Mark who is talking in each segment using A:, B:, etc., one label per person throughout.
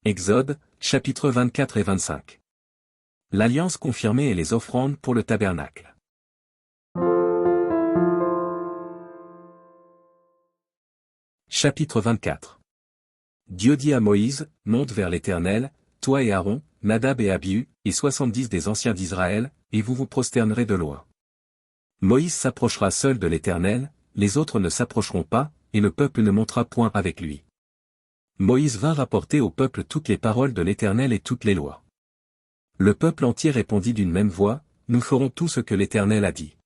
A: Exode, chapitres 24 et 25. L'alliance confirmée et les offrandes pour le tabernacle. Chapitre 24. Dieu dit à Moïse, monte vers l'Éternel, toi et Aaron, Nadab et Abihu, et 70 des anciens d'Israël, et vous vous prosternerez de loin. Moïse s'approchera seul de l'Éternel, les autres ne s'approcheront pas, et le peuple ne montera point avec lui. Moïse vint rapporter au peuple toutes les paroles de l'Éternel et toutes les lois. Le peuple entier répondit d'une même voix, nous ferons tout ce que l'Éternel a dit.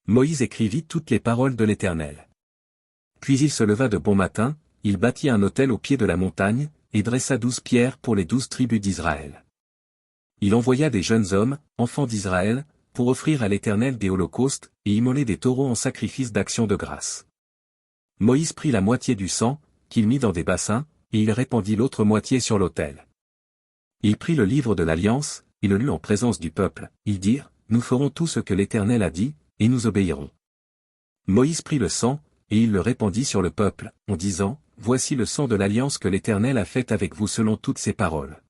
A: Moïse écrivit toutes les paroles de l'Éternel. Puis il se leva de bon matin, il bâtit un autel au pied de la montagne, et dressa 12 pierres pour les 12 tribus d'Israël. Il envoya des jeunes hommes, enfants d'Israël, pour offrir à l'Éternel des holocaustes, et immoler des taureaux en sacrifice d'action de grâce. Moïse prit la moitié du sang, qu'il mit dans des bassins, et il répandit l'autre moitié sur l'autel. Il prit le livre de l'Alliance, et le lut en présence du peuple, ils dirent, nous ferons tout ce que l'Éternel a dit, et nous obéirons. Moïse prit le sang, et il le répandit sur le peuple, en disant, voici le sang de l'Alliance que l'Éternel a faite avec vous selon toutes ses paroles.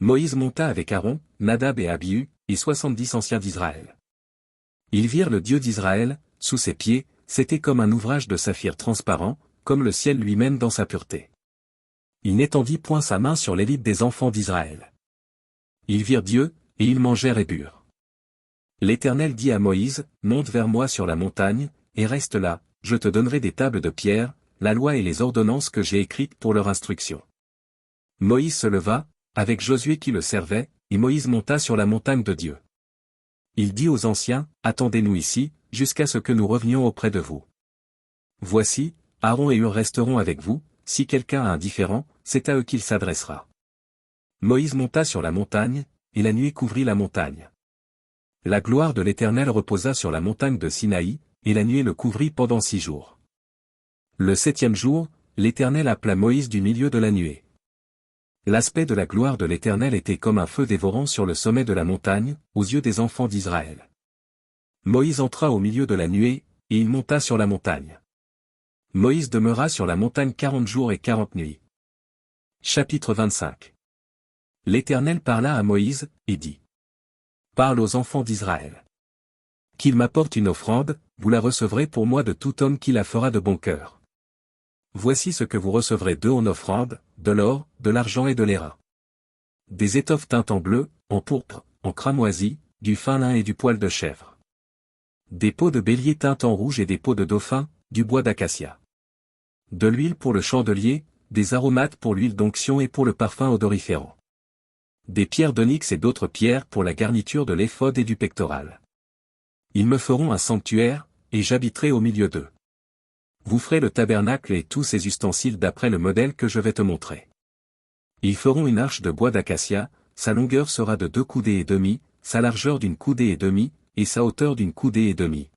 A: Moïse monta avec Aaron, Nadab et Abihu, et 70 anciens d'Israël. Ils virent le Dieu d'Israël, sous ses pieds, c'était comme un ouvrage de saphir transparent, comme le ciel lui-même dans sa pureté. Il n'étendit point sa main sur l'élite des enfants d'Israël. Ils virent Dieu, et ils mangèrent et burent. L'Éternel dit à Moïse, monte vers moi sur la montagne, et reste là, je te donnerai des tables de pierre, la loi et les ordonnances que j'ai écrites pour leur instruction. Moïse se leva, avec Josué qui le servait, et Moïse monta sur la montagne de Dieu. Il dit aux anciens, attendez-nous ici, jusqu'à ce que nous revenions auprès de vous. Voici, Aaron et Hur resteront avec vous, si quelqu'un a un différend, c'est à eux qu'il s'adressera. Moïse monta sur la montagne, et la nuée couvrit la montagne. La gloire de l'Éternel reposa sur la montagne de Sinaï, et la nuée le couvrit pendant 6 jours. Le 7e jour, l'Éternel appela Moïse du milieu de la nuée. L'aspect de la gloire de l'Éternel était comme un feu dévorant sur le sommet de la montagne, aux yeux des enfants d'Israël. Moïse entra au milieu de la nuée, et il monta sur la montagne. Moïse demeura sur la montagne 40 jours et 40 nuits. Chapitre 25. L'Éternel parla à Moïse, et dit. Parle aux enfants d'Israël. Qu'il m'apporte une offrande, vous la recevrez pour moi de tout homme qui la fera de bon cœur. Voici ce que vous recevrez d'eux en offrande, de l'or, de l'argent et de l'airain. Des étoffes teintes en bleu, en pourpre, en cramoisi, du fin lin et du poil de chèvre. Des peaux de bélier teintes en rouge et des peaux de dauphin, du bois d'acacia. De l'huile pour le chandelier, des aromates pour l'huile d'onction et pour le parfum odoriférant. Des pierres d'onyx et d'autres pierres pour la garniture de l'éphod et du pectoral. Ils me feront un sanctuaire, et j'habiterai au milieu d'eux. Vous ferez le tabernacle et tous ses ustensiles d'après le modèle que je vais te montrer. Ils feront une arche de bois d'acacia, sa longueur sera de 2 coudées et demie, sa largeur d'une coudée et demie, et sa hauteur d'une coudée et demie.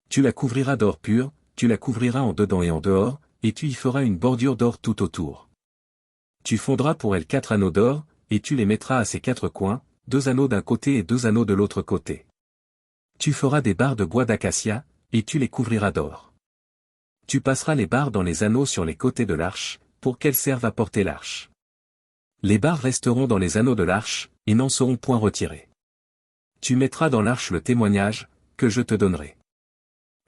A: Tu la couvriras d'or pur, tu la couvriras en dedans et en dehors, et tu y feras une bordure d'or tout autour. Tu fondras pour elle 4 anneaux d'or, et tu les mettras à ses 4 coins, 2 anneaux d'un côté et 2 anneaux de l'autre côté. Tu feras des barres de bois d'acacia, et tu les couvriras d'or. Tu passeras les barres dans les anneaux sur les côtés de l'arche, pour qu'elles servent à porter l'arche. Les barres resteront dans les anneaux de l'arche, et n'en seront point retirées. Tu mettras dans l'arche le témoignage, que je te donnerai.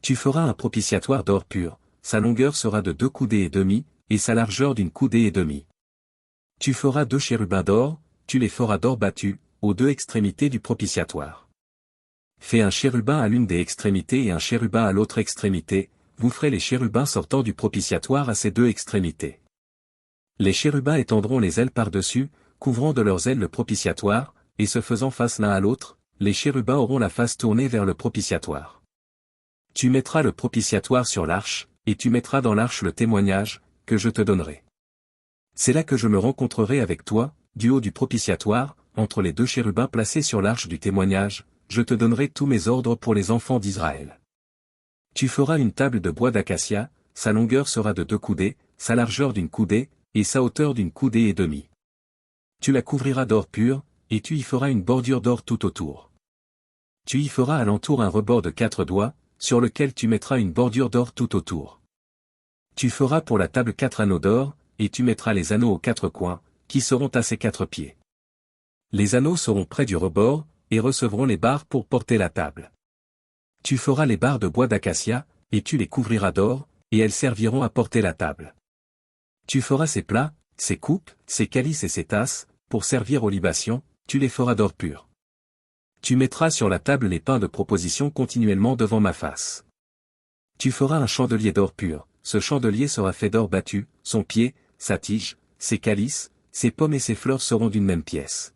A: Tu feras un propitiatoire d'or pur, sa longueur sera de 2 coudées et demie, et sa largeur d'une coudée et demie. Tu feras 2 chérubins d'or, tu les feras d'or battu, aux 2 extrémités du propitiatoire. Fais un chérubin à l'une des extrémités et un chérubin à l'autre extrémité, vous ferez les chérubins sortant du propitiatoire à ces 2 extrémités. Les chérubins étendront les ailes par-dessus, couvrant de leurs ailes le propitiatoire, et se faisant face l'un à l'autre, les chérubins auront la face tournée vers le propitiatoire. Tu mettras le propitiatoire sur l'arche, et tu mettras dans l'arche le témoignage, que je te donnerai. C'est là que je me rencontrerai avec toi, du haut du propitiatoire, entre les 2 chérubins placés sur l'arche du témoignage, je te donnerai tous mes ordres pour les enfants d'Israël. Tu feras une table de bois d'acacia, sa longueur sera de 2 coudées, sa largeur d'une coudée, et sa hauteur d'une coudée et demie. Tu la couvriras d'or pur, et tu y feras une bordure d'or tout autour. Tu y feras à l'entour un rebord de 4 doigts, sur lequel tu mettras une bordure d'or tout autour. Tu feras pour la table 4 anneaux d'or, et tu mettras les anneaux aux 4 coins, qui seront à ses 4 pieds. Les anneaux seront près du rebord, et recevront les barres pour porter la table. Tu feras les barres de bois d'acacia, et tu les couvriras d'or, et elles serviront à porter la table. Tu feras ses plats, ses coupes, ses calices et ses tasses, pour servir aux libations, tu les feras d'or pur. Tu mettras sur la table les pains de proposition continuellement devant ma face. Tu feras un chandelier d'or pur, ce chandelier sera fait d'or battu, son pied, sa tige, ses calices, ses pommes et ses fleurs seront d'une même pièce.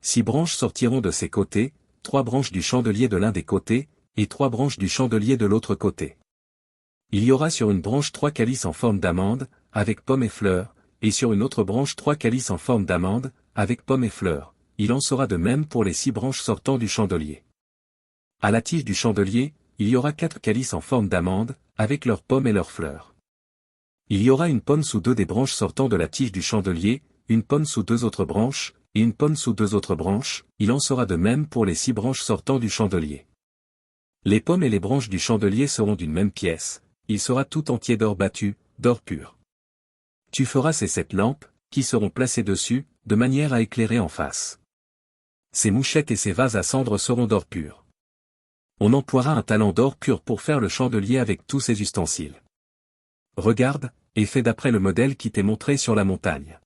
A: 6 branches sortiront de ses côtés, 3 branches du chandelier de l'un des côtés, et 3 branches du chandelier de l'autre côté. Il y aura sur une branche 3 calices en forme d'amande, avec pommes et fleurs, et sur une autre branche 3 calices en forme d'amande, avec pommes et fleurs. Il en sera de même pour les 6 branches sortant du chandelier. À la tige du chandelier, il y aura 4 calices en forme d'amande, avec leurs pommes et leurs fleurs. Il y aura une pomme sous 2 des branches sortant de la tige du chandelier, une pomme sous 2 autres branches, et une pomme sous 2 autres branches, il en sera de même pour les 6 branches sortant du chandelier. Les pommes et les branches du chandelier seront d'une même pièce, il sera tout entier d'or battu, d'or pur. Tu feras ces 7 lampes, qui seront placées dessus, de manière à éclairer en face. Ces mouchettes et ces vases à cendre seront d'or pur. On emploiera un talent d'or pur pour faire le chandelier avec tous ses ustensiles. Regarde, et fais d'après le modèle qui t'est montré sur la montagne.